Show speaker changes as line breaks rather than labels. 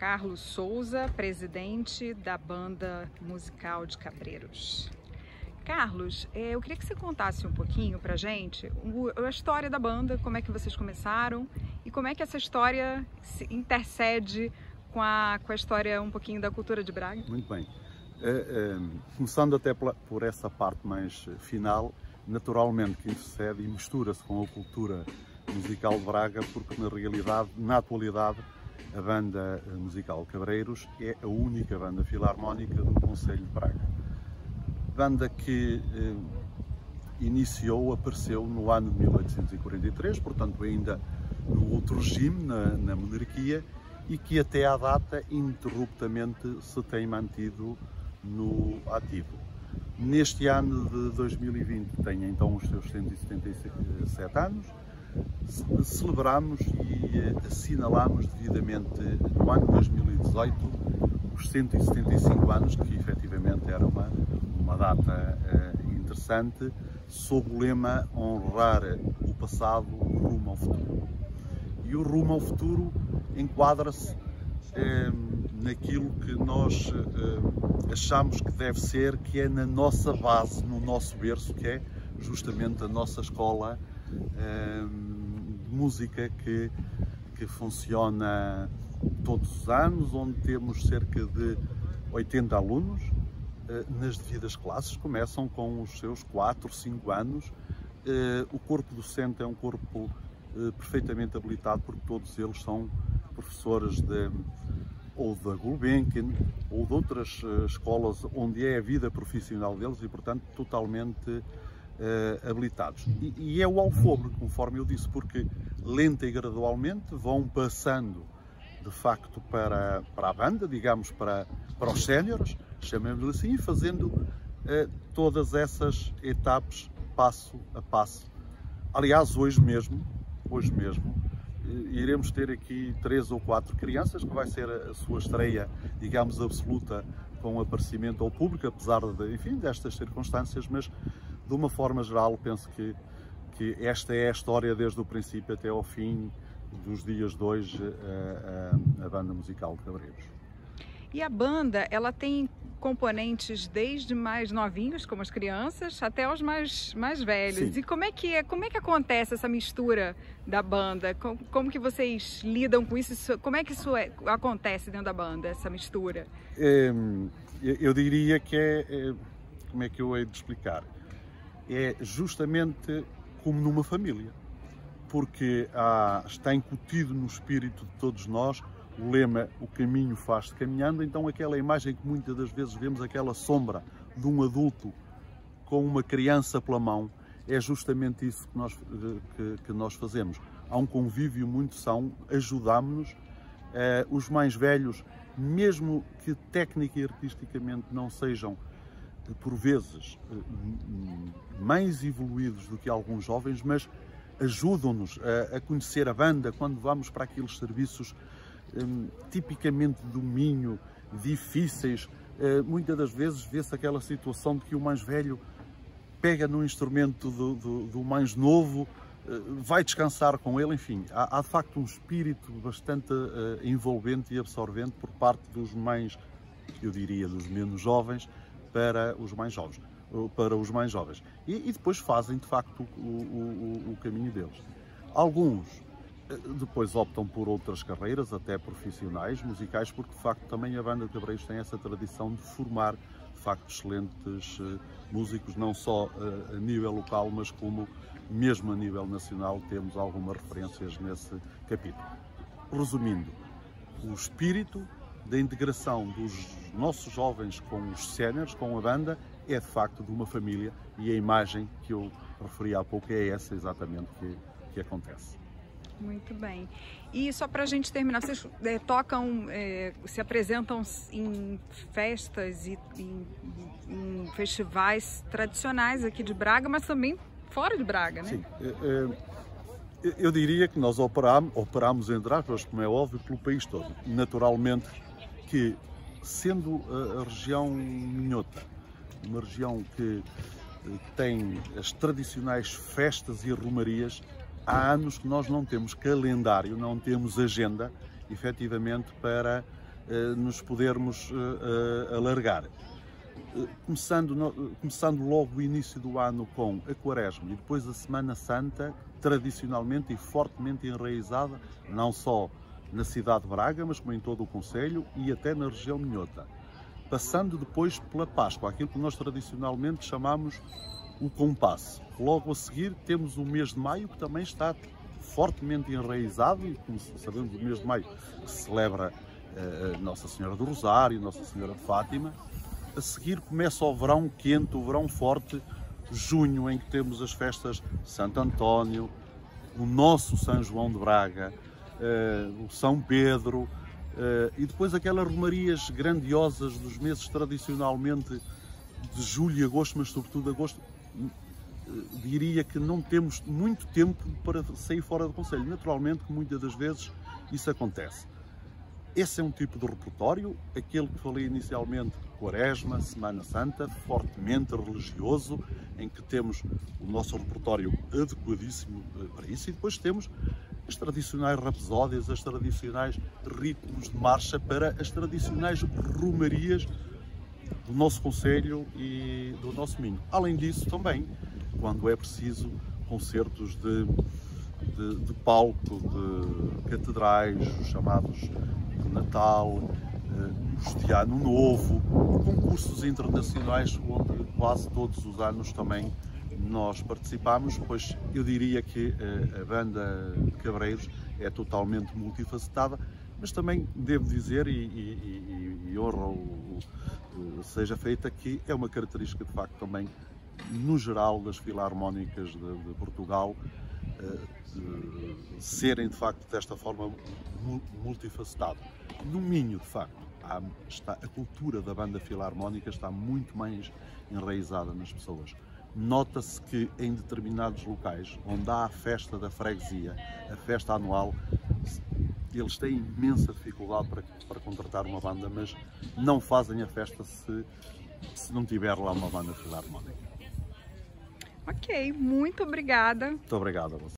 Carlos Souza, presidente da Banda Musical de Cabreiros. Carlos, eu queria que você contasse um pouquinho pra gente a história da banda, como é que vocês começaram e como é que essa história se intercede com a história um pouquinho da cultura de Braga.
Muito bem. Começando até por essa parte mais final, naturalmente que intercede e mistura-se com a cultura musical de Braga, porque na realidade, na atualidade, a Banda Musical Cabreiros é a única banda filarmónica do Concelho de Braga. Banda que apareceu no ano de 1843, portanto ainda no outro regime, na monarquia, e que até à data ininterruptamente se tem mantido no ativo. Neste ano de 2020 tem então os seus 177 anos, celebramos e assinalamos devidamente no ano de 2018 os 175 anos, que efetivamente era uma data interessante, sob o lema honrar o passado rumo ao futuro. E o rumo ao futuro enquadra-se naquilo que nós achamos que deve ser, que é na nossa base, no nosso berço, que é justamente a nossa escola de música que funciona todos os anos, onde temos cerca de 80 alunos nas devidas classes, começam com os seus 4, 5 anos. O corpo docente é um corpo perfeitamente habilitado, porque todos eles são professores ou da Gulbenkian ou de outras escolas onde é a vida profissional deles e, portanto, totalmente habilitados. E é o alfobre, conforme eu disse, porque lenta e gradualmente vão passando de facto para a banda, digamos para os séniores, chamemos-lhe assim, fazendo todas essas etapas passo a passo. Aliás, hoje mesmo, iremos ter aqui 3 ou 4 crianças, que vai ser a sua estreia, digamos, absoluta, com aparecimento ao público, apesar destas circunstâncias, mas de uma forma geral penso que esta é a história desde o princípio até ao fim dos dias de hoje, a Banda Musical de Cabreiros.
E a banda, ela tem componentes desde mais novinhos, como as crianças, até os mais velhos. Sim. E como é que acontece essa mistura da banda? Como que vocês lidam com isso? Como é que isso acontece dentro da banda, essa mistura?
Eu diria que como é que eu hei de explicar? É justamente como numa família, porque está incutido no espírito de todos nós o lema "o caminho faz-se caminhando", então aquela imagem que muitas das vezes vemos, aquela sombra de um adulto com uma criança pela mão, é justamente isso que nós fazemos. Há um convívio muito são, ajudamos-nos, os mais velhos, mesmo que técnica e artisticamente não sejam, por vezes, mais evoluídos do que alguns jovens, mas ajudam-nos a conhecer a banda quando vamos para aqueles serviços tipicamente de domínio, difíceis. Muitas das vezes vê-se aquela situação de que o mais velho pega no instrumento do mais novo, vai descansar com ele, enfim. Há de facto um espírito bastante envolvente e absorvente por parte dos mais, eu diria, dos menos jovens para os mais jovens. E depois fazem de facto o caminho deles. Alguns depois optam por outras carreiras, até profissionais, musicais, porque de facto também a Banda de Cabreiros tem essa tradição de formar de facto excelentes músicos, não só a nível local, mas como mesmo a nível nacional temos algumas referências nesse capítulo. Resumindo, o espírito da integração dos nossos jovens com os séniores, com a banda, é de facto de uma família, e a imagem que eu referi há pouco é essa exatamente que acontece.
Muito bem. E só para a gente terminar, vocês tocam, se apresentam em festas e em festivais tradicionais aqui de Braga, mas também fora de Braga, né?
Sim. Eu diria que nós operamos, entre aspas, como é óbvio, pelo país todo. Naturalmente que, sendo a região minhota, uma região que tem as tradicionais festas e romarias, há anos que nós não temos calendário, não temos agenda, efetivamente, para nos podermos alargar. Começando logo o início do ano com a Quaresma e depois a Semana Santa, tradicionalmente e fortemente enraizada, não só na cidade de Braga, mas como em todo o concelho e até na região minhota. Passando depois pela Páscoa, aquilo que nós tradicionalmente chamamos o compasso. Logo a seguir temos o mês de maio, que também está fortemente enraizado, e como sabemos, o mês de maio que se celebra Nossa Senhora do Rosário, Nossa Senhora de Fátima. A seguir começa o verão quente, o verão forte, junho, em que temos as festas de Santo António, o nosso São João de Braga, o São Pedro, e depois aquelas romarias grandiosas dos meses tradicionalmente de julho e agosto, mas sobretudo agosto. Diria que não temos muito tempo para sair fora do concelho. Naturalmente que muitas das vezes isso acontece. Esse é um tipo de repertório, aquele que falei inicialmente, Quaresma, Semana Santa, fortemente religioso, em que temos o nosso repertório adequadíssimo para isso, e depois temos as tradicionais rapsódias, as tradicionais ritmos de marcha para as tradicionais romarias do nosso concelho e do nosso Minho. Além disso, também, quando é preciso, concertos de palco, de catedrais, os chamados de Natal, os de Ano Novo, concursos internacionais onde quase todos os anos também nós participamos, pois eu diria que a banda de Cabreiros é totalmente multifacetada, mas também devo dizer, e honra seja feita, que é uma característica de facto também, no geral, das filarmónicas de Portugal, serem de facto desta forma multifacetada. No Minho, de facto, a cultura da banda filarmónica está muito mais enraizada nas pessoas. Nota-se que em determinados locais, onde há a festa da freguesia, a festa anual, eles têm imensa dificuldade para contratar uma banda, mas não fazem a festa se não tiver lá uma banda filarmónica.
Ok, muito obrigada.
Muito obrigado a você.